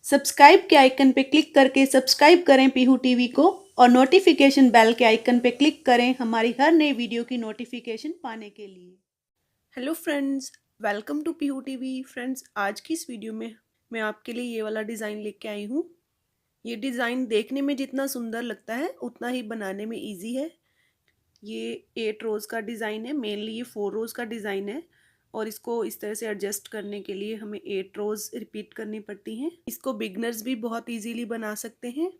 Subscribe के icon पे click करके सब्सक्राइब करें पीहू टीवी को और नोटिफिकेशन बेल के आइकन पे क्लिक करें हमारी हर नई वीडियो की नोटिफिकेशन पाने के लिए। Hello friends, welcome to Pihu TV. Friends, आज की इस वीडियो में मैं आपके लिए ये वाला डिज़ाइन लेके आई हूँ। ये डिज़ाइन देखने में जितना सुंदर लगता है उतना ही बनाने में ईजी है। ये 8 रोज़ का डिज़ाइन है, मेनली ये 4 रोज़ का डिज़ाइन है और इसको इस तरह से एडजस्ट करने के लिए हमें 8 रोज़ रिपीट करनी पड़ती हैं। इसको बिगनर्स भी बहुत इजीली बना सकते हैं।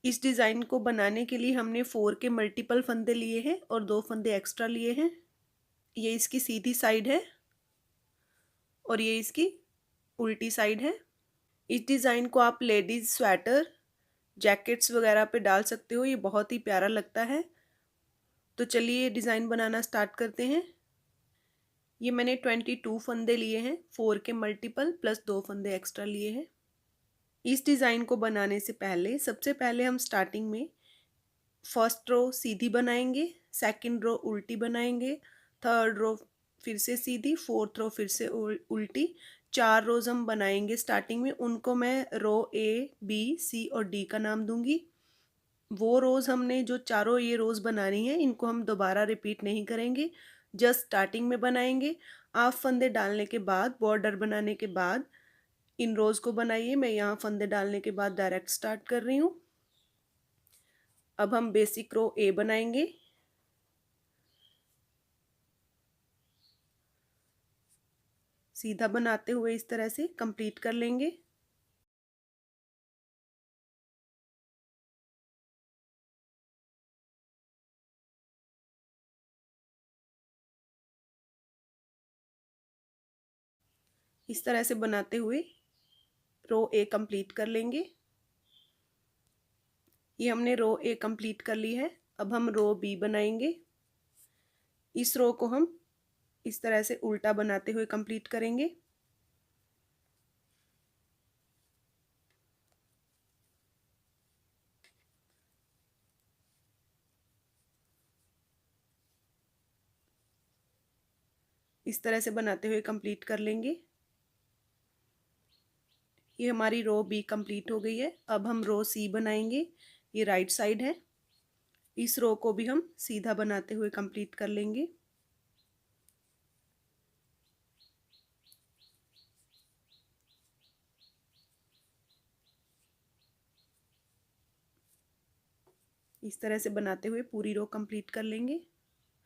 इस डिज़ाइन को बनाने के लिए हमने 4 के मल्टीपल फंदे लिए हैं और 2 फंदे एक्स्ट्रा लिए हैं। ये इसकी सीधी साइड है और ये इसकी उल्टी साइड है। इस डिज़ाइन को आप लेडीज़ स्वेटर, जैकेट्स वगैरह पे डाल सकते हो, ये बहुत ही प्यारा लगता है। तो चलिए डिज़ाइन बनाना स्टार्ट करते हैं। ये मैंने 22 फंदे लिए हैं, 4 के मल्टीपल प्लस 2 फंदे एक्स्ट्रा लिए हैं। इस डिज़ाइन को बनाने से पहले सबसे पहले हम स्टार्टिंग में फर्स्ट रो सीधी बनाएंगे, सेकंड रो उल्टी बनाएंगे, थर्ड रो फिर से सीधी, फोर्थ रो फिर से उल्टी। 4 रोज़ हम बनाएंगे स्टार्टिंग में, उनको मैं रो ए बी सी और डी का नाम दूंगी। वो रोज़ हमने जो चारों ये रोज़ बनानी है इनको हम दोबारा रिपीट नहीं करेंगे, जस्ट स्टार्टिंग में बनाएंगे। आप फंदे डालने के बाद, बॉर्डर बनाने के बाद इन रोज़ को बनाइए। मैं यहाँ फंदे डालने के बाद डायरेक्ट स्टार्ट कर रही हूँ। अब हम बेसिक रो ए बनाएंगे। सीधा बनाते हुए इस तरह से कंप्लीट कर लेंगे। इस तरह से बनाते हुए रो ए कंप्लीट कर लेंगे। ये हमने रो ए कंप्लीट कर ली है। अब हम रो बी बनाएंगे। इस रो को हम इस तरह से उल्टा बनाते हुए कंप्लीट करेंगे। इस तरह से बनाते हुए कंप्लीट कर लेंगे। ये हमारी रो बी कंप्लीट हो गई है। अब हम रो सी बनाएंगे। ये राइट साइड है। इस रो को भी हम सीधा बनाते हुए कंप्लीट कर लेंगे। इस तरह से बनाते हुए पूरी रो कंप्लीट कर लेंगे।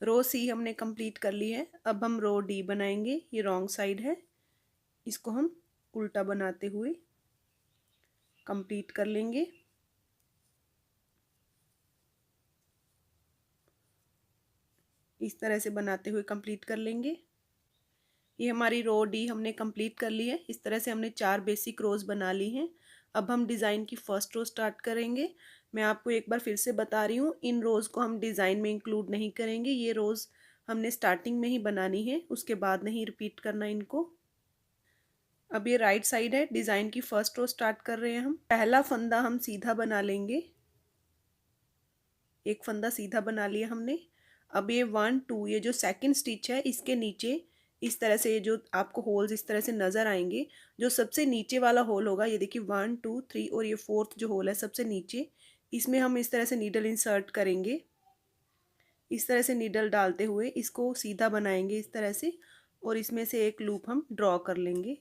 रो सी हमने कंप्लीट कर ली है। अब हम रो डी बनाएंगे। ये रॉन्ग साइड है, इसको हम उल्टा बनाते हुए कंप्लीट कर लेंगे। इस तरह से बनाते हुए कंप्लीट कर लेंगे। ये हमारी रो डी हमने कंप्लीट कर ली है। इस तरह से हमने 4 बेसिक रोज बना ली हैं। अब हम डिज़ाइन की फर्स्ट रो स्टार्ट करेंगे। मैं आपको एक बार फिर से बता रही हूँ, इन रोज़ को हम डिज़ाइन में इंक्लूड नहीं करेंगे। ये रोज़ हमने स्टार्टिंग में ही बनानी है, उसके बाद नहीं रिपीट करना इनको। अब ये राइट साइड है। डिज़ाइन की फर्स्ट रो स्टार्ट कर रहे हैं हम। पहला फंदा हम सीधा बना लेंगे। एक फंदा सीधा बना लिया हमने। अब ये 1 2, ये जो सेकंड स्टिच है इसके नीचे इस तरह से, ये जो आपको होल्स इस तरह से नज़र आएंगे, जो सबसे नीचे वाला होल होगा, ये देखिए 1 2 3 और ये फोर्थ जो होल है सबसे नीचे, इसमें हम इस तरह से नीडल इंसर्ट करेंगे। इस तरह से नीडल डालते हुए इसको सीधा बनाएंगे इस तरह से, और इसमें से एक लूप हम ड्रॉ कर लेंगे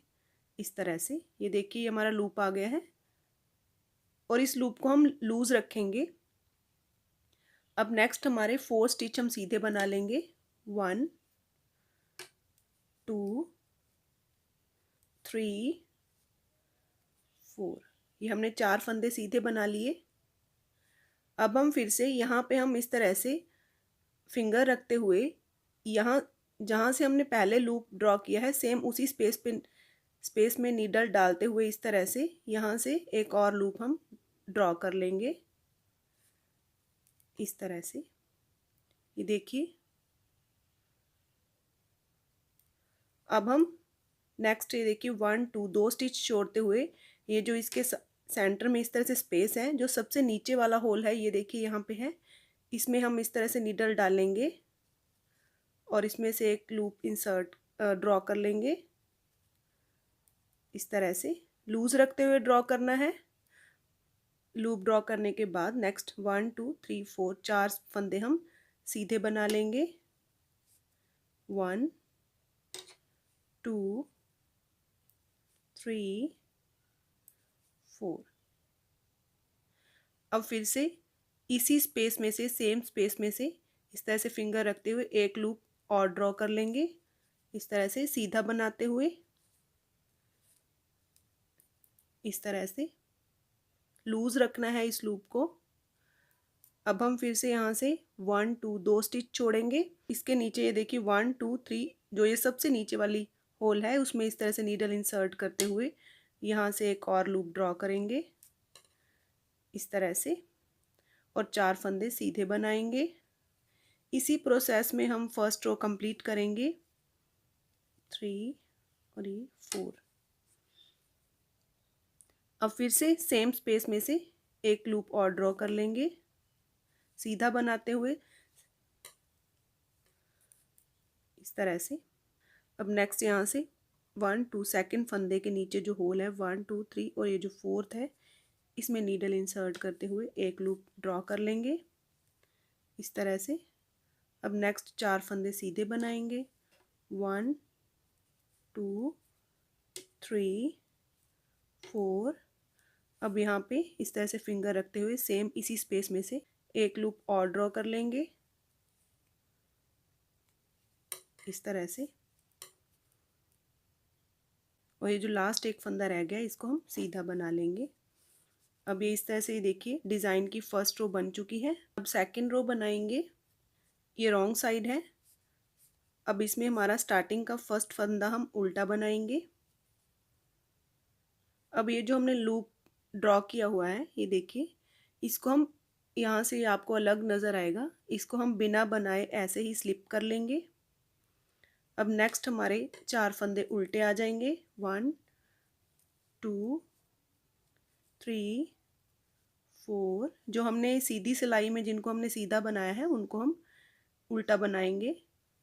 इस तरह से। ये देखिए हमारा लूप आ गया है और इस लूप को हम लूज रखेंगे। अब नेक्स्ट हमारे 4 स्टिच हम सीधे बना लेंगे। 1 2 3 4, ये हमने 4 फंदे सीधे बना लिए। अब हम फिर से यहाँ पे हम इस तरह से फिंगर रखते हुए, यहाँ जहाँ से हमने पहले लूप ड्रॉ किया है सेम उसी स्पेस में नीडल डालते हुए इस तरह से यहाँ से एक और लूप हम ड्रॉ कर लेंगे इस तरह से। ये देखिए। अब हम नेक्स्ट ये देखिए 1 2 2 स्टिच छोड़ते हुए, ये जो इसके सेंटर में इस तरह से स्पेस है, जो सबसे नीचे वाला होल है ये देखिए यहाँ पे है, इसमें हम इस तरह से नीडल डालेंगे और इसमें से एक लूप इंसर्ट ड्रॉ कर लेंगे इस तरह से। लूज़ रखते हुए ड्रॉ करना है। लूप ड्रॉ करने के बाद नेक्स्ट 1 2 3 4 4 फंदे हम सीधे बना लेंगे। 1 2 3 4। अब फिर से इसी स्पेस में से, सेम स्पेस में से इस तरह से फिंगर रखते हुए एक लूप और ड्रॉ कर लेंगे। इस तरह से सीधा बनाते हुए, इस तरह से लूज रखना है इस लूप को। अब हम फिर से यहाँ से 1 2 2 स्टिच छोड़ेंगे। इसके नीचे ये देखिए 1 2 3, जो ये सबसे नीचे वाली होल है उसमें इस तरह से नीडल इंसर्ट करते हुए यहाँ से एक और लूप ड्रॉ करेंगे इस तरह से, और 4 फंदे सीधे बनाएंगे। इसी प्रोसेस में हम फर्स्ट रो कंप्लीट करेंगे। 3 और ये 4। अब फिर से सेम स्पेस में से एक लूप और ड्रॉ कर लेंगे सीधा बनाते हुए इस तरह से। अब नेक्स्ट यहाँ से 1 2 सेकेंड फंदे के नीचे जो होल है 1 2 3 और ये जो फोर्थ है इसमें नीडल इंसर्ट करते हुए एक लूप ड्रॉ कर लेंगे इस तरह से। अब नेक्स्ट 4 फंदे सीधे बनाएंगे 1 2 3 4। अब यहाँ पे इस तरह से फिंगर रखते हुए सेम इसी स्पेस में से एक लूप और ड्रॉ कर लेंगे इस तरह से, और ये जो लास्ट एक फंदा रह गया इसको हम सीधा बना लेंगे। अब ये इस तरह से देखिए डिज़ाइन की फर्स्ट रो बन चुकी है। अब सेकंड रो बनाएंगे। ये रॉन्ग साइड है। अब इसमें हमारा स्टार्टिंग का फर्स्ट फंदा हम उल्टा बनाएंगे। अब ये जो हमने लूप ड्रॉ किया हुआ है ये देखिए, इसको हम यहाँ से आपको अलग नज़र आएगा, इसको हम बिना बनाए ऐसे ही स्लिप कर लेंगे। अब नेक्स्ट हमारे 4 फंदे उल्टे आ जाएंगे 1 2 3 4। जो हमने सीधी सिलाई में जिनको हमने सीधा बनाया है उनको हम उल्टा बनाएंगे,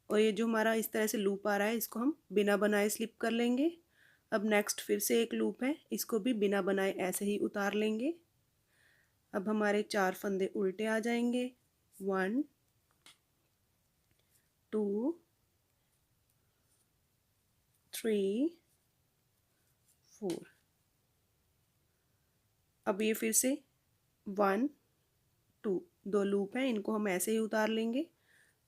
और ये जो हमारा इस तरह से लूप आ रहा है इसको हम बिना बनाए स्लिप कर लेंगे। अब नेक्स्ट फिर से एक लूप है, इसको भी बिना बनाए ऐसे ही उतार लेंगे। अब हमारे 4 फंदे उल्टे आ जाएंगे 1 2 3 4। अब ये फिर से 1 2 दो लूप हैं, इनको हम ऐसे ही उतार लेंगे।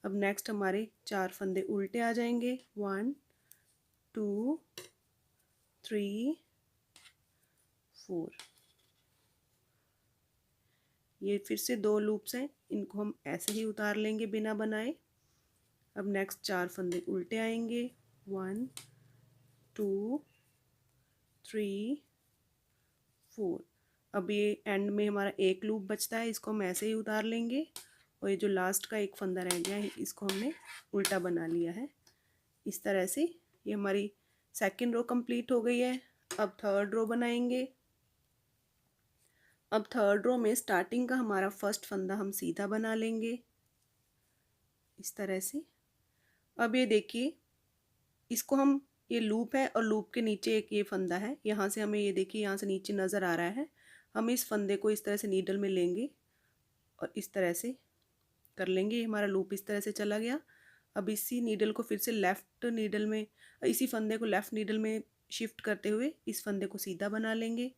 अब नेक्स्ट हमारे 4 फंदे उल्टे आ जाएंगे 1 2 3 4। ये फिर से दो लूप्स हैं, इनको हम ऐसे ही उतार लेंगे बिना बनाए। अब नेक्स्ट 4 फंदे उल्टे आएंगे 1 2 3 4। अब ये एंड में हमारा एक लूप बचता है, इसको हम ऐसे ही उतार लेंगे, और ये जो लास्ट का एक फंदा रह गया है इसको हमने उल्टा बना लिया है इस तरह से। ये हमारी सेकंड रो कंप्लीट हो गई है। अब थर्ड रो बनाएंगे। अब थर्ड रो में स्टार्टिंग का हमारा फर्स्ट फंदा हम सीधा बना लेंगे इस तरह से। अब ये देखिए इसको हम, ये लूप है और लूप के नीचे एक ये फंदा है, यहाँ से हमें ये देखिए यहाँ से नीचे नज़र आ रहा है। हम इस फंदे को इस तरह से नीडल में लेंगे और इस तरह से कर लेंगे। हमारा लूप इस तरह से चला गया। अब इसी नीडल को फिर से लेफ़्ट नीडल में, इसी फंदे को लेफ़्ट नीडल में शिफ्ट करते हुए इस फंदे को सीधा बना लेंगे।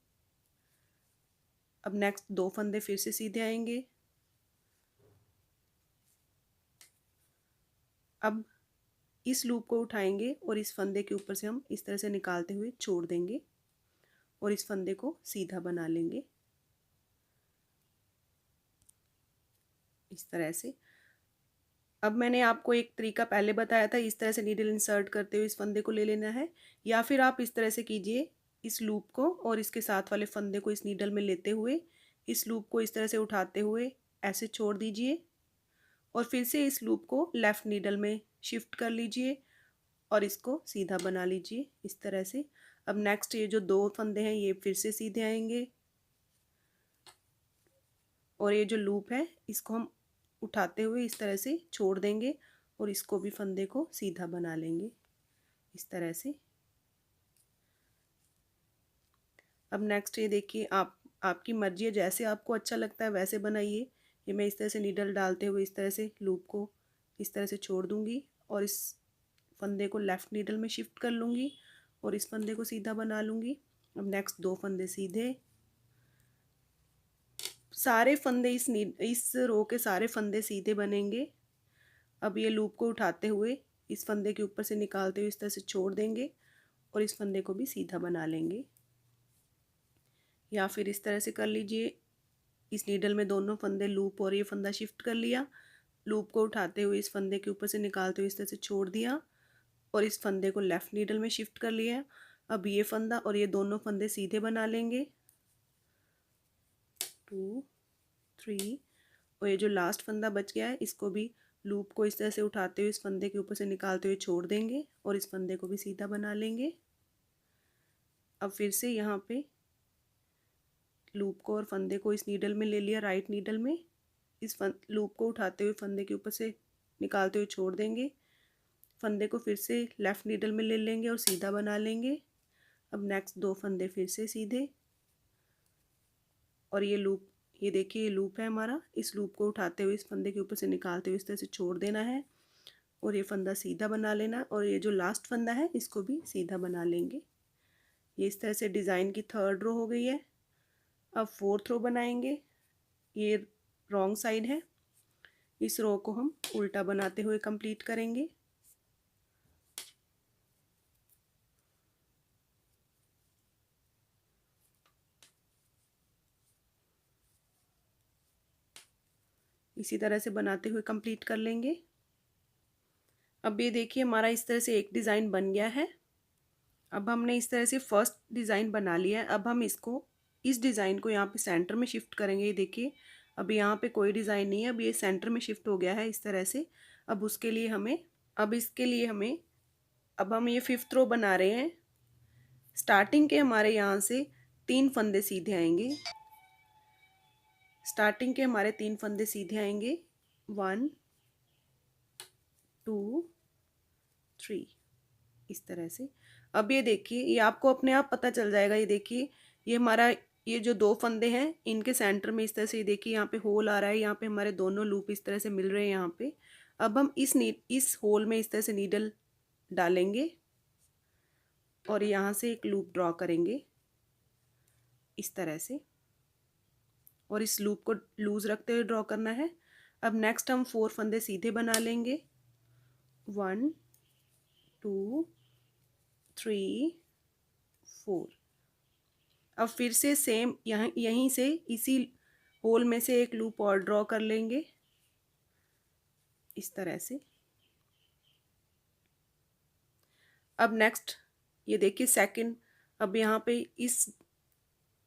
अब नेक्स्ट 2 फंदे फिर से सीधे आएंगे। अब इस लूप को उठाएंगे और इस फंदे के ऊपर से हम इस तरह से निकालते हुए छोड़ देंगे और इस फंदे को सीधा बना लेंगे इस तरह से। अब मैंने आपको एक तरीका पहले बताया था, इस तरह से नीडल इंसर्ट करते हुए इस फंदे को ले लेना है, या फिर आप इस तरह से कीजिए, इस लूप को और इसके साथ वाले फंदे को इस नीडल में लेते हुए इस लूप को इस तरह से उठाते हुए ऐसे छोड़ दीजिए और फिर से इस लूप को लेफ़्ट नीडल में शिफ्ट कर लीजिए और इसको सीधा बना लीजिए इस तरह से। अब नेक्स्ट ये जो 2 फंदे हैं ये फिर से सीधे आएंगे और ये जो लूप है इसको हम उठाते हुए इस तरह से छोड़ देंगे और इसको भी फंदे को सीधा बना लेंगे इस तरह से। अब नेक्स्ट ये देखिए, आपकी मर्जी है, जैसे आपको अच्छा लगता है वैसे बनाइए। ये मैं इस तरह से नीडल डालते हुए इस तरह से लूप को इस तरह से छोड़ दूँगी और इस फंदे को लेफ़्ट नीडल में शिफ्ट कर लूँगी और इस फंदे को सीधा बना लूँगी। अब नेक्स्ट 2 फंदे सीधे, सारे फंदे इस रो के सारे फंदे सीधे बनेंगे। अब ये लूप को उठाते हुए इस फंदे के ऊपर से निकालते हुए इस तरह से छोड़ देंगे और इस फंदे को भी सीधा बना लेंगे, या फिर इस तरह से कर लीजिए। इस नीडल में दोनों फंदे लूप और ये फंदा शिफ्ट कर लिया, लूप को उठाते हुए इस फंदे के ऊपर से निकालते हुए इस तरह से छोड़ दिया और इस फंदे को लेफ़्ट नीडल में शिफ्ट कर लिया। अब ये फंदा और ये दोनों फंदे सीधे बना लेंगे, 2 3, और ये जो लास्ट फंदा बच गया है इसको भी लूप को इस तरह से उठाते हुए इस फंदे के ऊपर से निकालते हुए छोड़ देंगे और इस फंदे को भी सीधा बना लेंगे। अब फिर से यहाँ पे लूप को और फंदे को इस नीडल में ले लिया, राइट नीडल में, इस लूप को उठाते हुए फंदे के ऊपर से निकालते हुए छोड़ देंगे, फंदे को फिर से लेफ़्ट नीडल में ले लेंगे और सीधा बना लेंगे। अब नेक्स्ट 2 फंदे फिर से सीधे और ये लूप, ये देखिए ये लूप है हमारा, इस लूप को उठाते हुए इस फंदे के ऊपर से निकालते हुए इस तरह से छोड़ देना है और ये फंदा सीधा बना लेना और ये जो लास्ट फंदा है इसको भी सीधा बना लेंगे। ये इस तरह से डिज़ाइन की 3rd रो हो गई है। अब 4th रो बनाएंगे, ये रॉन्ग साइड है, इस रो को हम उल्टा बनाते हुए कंप्लीट करेंगे। इसी तरह से बनाते हुए कंप्लीट कर लेंगे। अब ये देखिए हमारा इस तरह से एक डिज़ाइन बन गया है। अब हमने इस तरह से फर्स्ट डिज़ाइन बना लिया है। अब हम इस डिज़ाइन को यहाँ पे सेंटर में शिफ्ट करेंगे। ये देखिए अब यहाँ पे कोई डिज़ाइन नहीं है, अब ये सेंटर में शिफ्ट हो गया है इस तरह से। अब उसके लिए हमें अब हम ये 5th रो बना रहे हैं। स्टार्टिंग के हमारे यहाँ से 3 फंदे सीधे आएंगे, स्टार्टिंग के हमारे 3 फंदे सीधे आएंगे, 1 2 3 इस तरह से। अब ये देखिए ये आपको अपने आप पता चल जाएगा। ये देखिए ये हमारा ये जो 2 फंदे हैं इनके सेंटर में इस तरह से, ये देखिए यहाँ पे होल आ रहा है, यहाँ पे हमारे दोनों लूप इस तरह से मिल रहे हैं यहाँ पे। अब हम इस होल में इस तरह से नीडल डालेंगे और यहाँ से एक लूप ड्रॉ करेंगे इस तरह से और इस लूप को लूज रखते हुए ड्रॉ करना है। अब नेक्स्ट हम 4 फंदे सीधे बना लेंगे, 1 2 3 4। अब फिर से सेम यहीं से इसी होल में से एक लूप और ड्रॉ कर लेंगे इस तरह से। अब नेक्स्ट ये देखिए सेकंड, अब यहाँ पे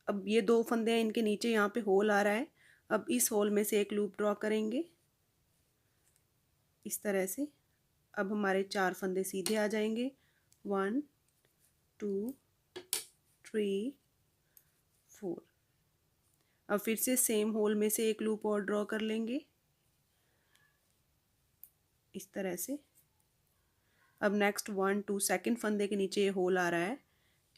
अब ये 2 फंदे हैं, इनके नीचे यहाँ पे होल आ रहा है। अब इस होल में से एक लूप ड्रॉ करेंगे इस तरह से। अब हमारे 4 फंदे सीधे आ जाएंगे, 1 2 3 4। अब फिर से सेम होल में से एक लूप और ड्रॉ कर लेंगे इस तरह से। अब नेक्स्ट 1 2 सेकंड फंदे के नीचे ये होल आ रहा है,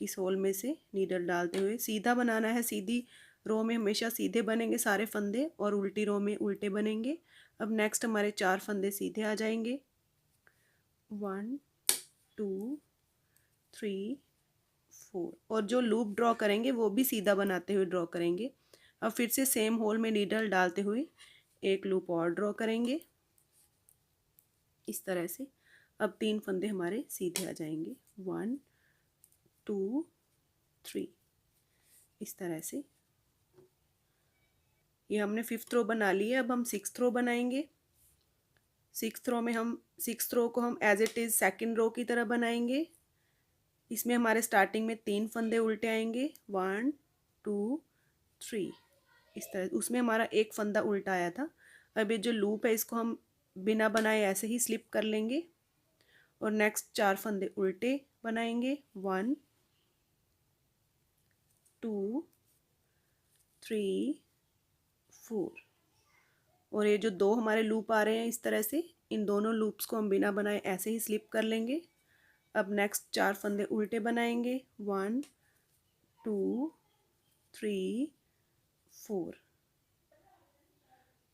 इस होल में से नीडल डालते हुए सीधा बनाना है। सीधी रो में हमेशा सीधे बनेंगे सारे फंदे और उल्टी रो में उल्टे बनेंगे। अब नेक्स्ट हमारे 4 फंदे सीधे आ जाएंगे, 1 2 3 4, और जो लूप ड्रॉ करेंगे वो भी सीधा बनाते हुए ड्रॉ करेंगे। अब फिर से सेम होल में नीडल डालते हुए एक लूप और ड्रॉ करेंगे इस तरह से। अब 3 फंदे हमारे सीधे आ जाएंगे, 1 2 3 इस तरह से। ये हमने 5th रो बना ली है। अब हम 6th रो बनाएंगे। 6th रो को हम as it is second row की तरह बनाएंगे। इसमें हमारे स्टार्टिंग में 3 फंदे उल्टे आएंगे, 1 2 3 इस तरह। उसमें हमारा एक फंदा उल्टा आया था। अब ये जो लूप है इसको हम बिना बनाए ऐसे ही स्लिप कर लेंगे और नेक्स्ट 4 फंदे उल्टे बनाएंगे, 1 2 3 4, और ये जो 2 हमारे लूप आ रहे हैं इस तरह से, इन दोनों लूप्स को हम बिना बनाए ऐसे ही स्लिप कर लेंगे। अब नेक्स्ट 4 फंदे उल्टे बनाएंगे, 1 2 3 4।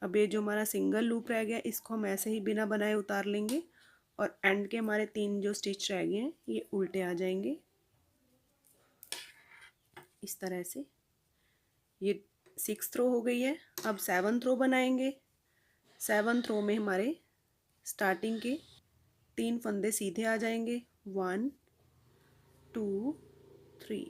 अब ये जो हमारा सिंगल लूप रह गया इसको हम ऐसे ही बिना बनाए उतार लेंगे और एंड के हमारे 3 जो स्टिच रह गए हैं ये उल्टे आ जाएंगे इस तरह से। ये 6th रो हो गई है। अब 7th रो बनाएंगे। 7th रो में हमारे स्टार्टिंग के 3 फंदे सीधे आ जाएंगे 1 2 3।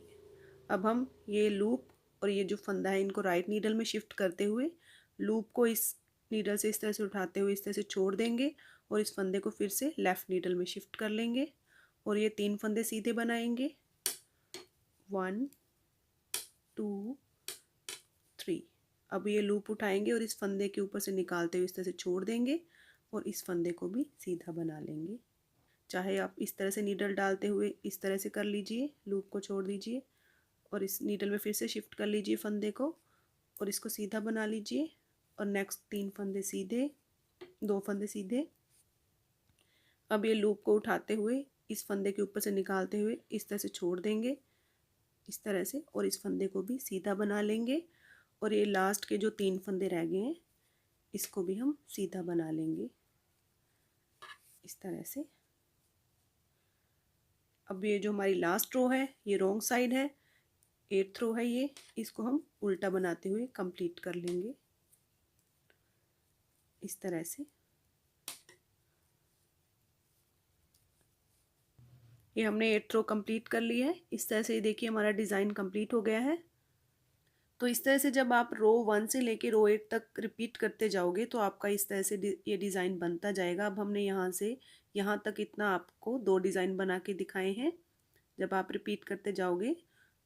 अब हम ये लूप और ये जो फंदा है इनको राइट नीडल में शिफ्ट करते हुए लूप को इस नीडल से इस तरह से उठाते हुए इस तरह से छोड़ देंगे और इस फंदे को फिर से लेफ़्ट नीडल में शिफ्ट कर लेंगे और ये 3 फंदे सीधे बनाएंगे 1 2 3। अब ये लूप उठाएंगे और इस फंदे के ऊपर से निकालते हुए इस तरह से छोड़ देंगे और इस फंदे को भी सीधा बना लेंगे। चाहे आप इस तरह से नीडल डालते हुए इस तरह से कर लीजिए, लूप को छोड़ दीजिए और इस नीडल में फिर से शिफ्ट कर लीजिए फंदे को और इसको सीधा बना लीजिए और नेक्स्ट 3 फंदे सीधे, 2 फंदे सीधे। अब ये लूप को उठाते हुए इस फंदे के ऊपर से निकालते हुए इस तरह से छोड़ देंगे इस तरह से और इस फंदे को भी सीधा बना लेंगे और ये लास्ट के जो 3 फंदे रह गए हैं इसको भी हम सीधा बना लेंगे इस तरह से। अब ये जो हमारी लास्ट रो है ये रॉन्ग साइड है, 8th रो है ये, इसको हम उल्टा बनाते हुए कंप्लीट कर लेंगे इस तरह से। ये हमने 8th रो कंप्लीट कर ली है। इस तरह से देखिए हमारा डिज़ाइन कंप्लीट हो गया है। तो इस तरह से जब आप रो 1 से लेके रो 8 तक रिपीट करते जाओगे तो आपका इस तरह से ये डिज़ाइन बनता जाएगा। अब हमने यहाँ से यहाँ तक इतना आपको 2 डिज़ाइन बना के दिखाए हैं। जब आप रिपीट करते जाओगे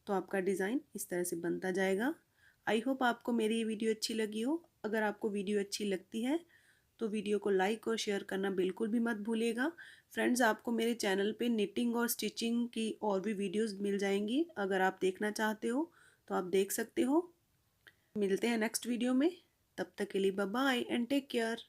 तो आपका डिज़ाइन इस तरह से बनता जाएगा। आई होप आपको मेरी ये वीडियो अच्छी लगी हो। अगर आपको वीडियो अच्छी लगती है तो वीडियो को लाइक और शेयर करना बिल्कुल भी मत भूलिएगा। फ्रेंड्स, आपको मेरे चैनल पे निटिंग और स्टिचिंग की और भी वीडियोस मिल जाएंगी। अगर आप देखना चाहते हो तो आप देख सकते हो। मिलते हैं नेक्स्ट वीडियो में। तब तक के लिए bye bye and take care.